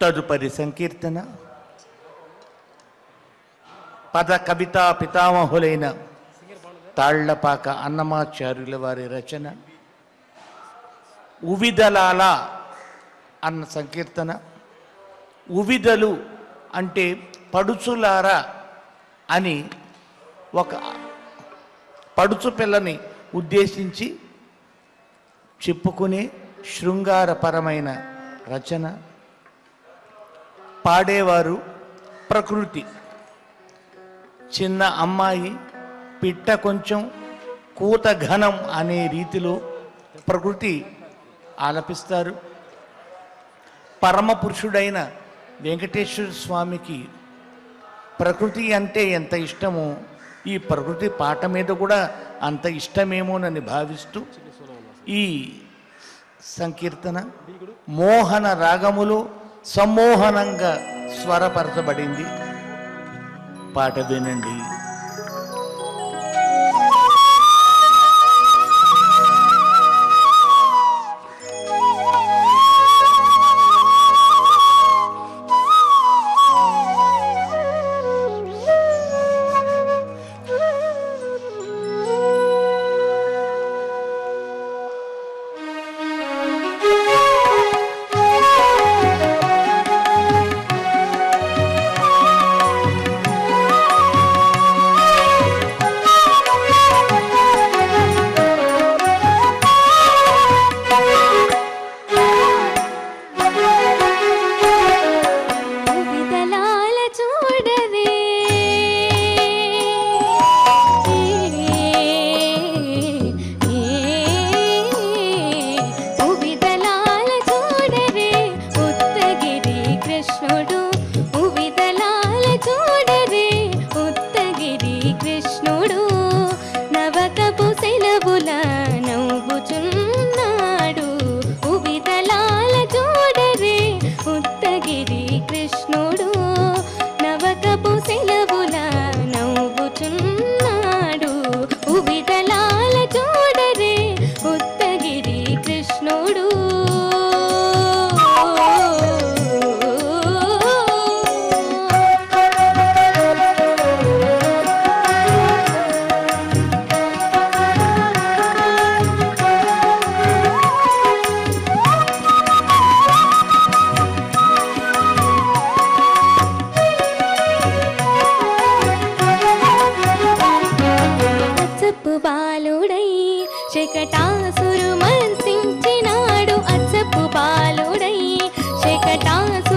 తదుపరి సంకీర్తన పద కవితా పితామహులైన తాళ్లపాక అన్నమాచార్యుల వారి రచన. ఉవిదలాల అన్న సంకీర్తన. ఉవిదలు అంటే పడుచులారా అని ఒక పడుచు పిల్లని ఉద్దేశించి చెప్పుకునే శృంగారపరమైన రచన. పాడేవారు ప్రకృతి. చిన్న అమ్మాయి పిట్ట కొంచెం కూత ఘనం అనే రీతిలో ప్రకృతి ఆలపిస్తారు. పరమపురుషుడైన వెంకటేశ్వర స్వామికి ప్రకృతి అంటే ఎంత ఇష్టమో ఈ ప్రకృతి పాట మీద కూడా అంత ఇష్టమేమోనని భావిస్తూ ఈ సంకీర్తన మోహన రాగములో సమ్మోహనంగా స్వరపరచబడింది. పాట వినండి. శకటాసురు మర్సించినాడు అచ్చపు బాలుడై శకటాసు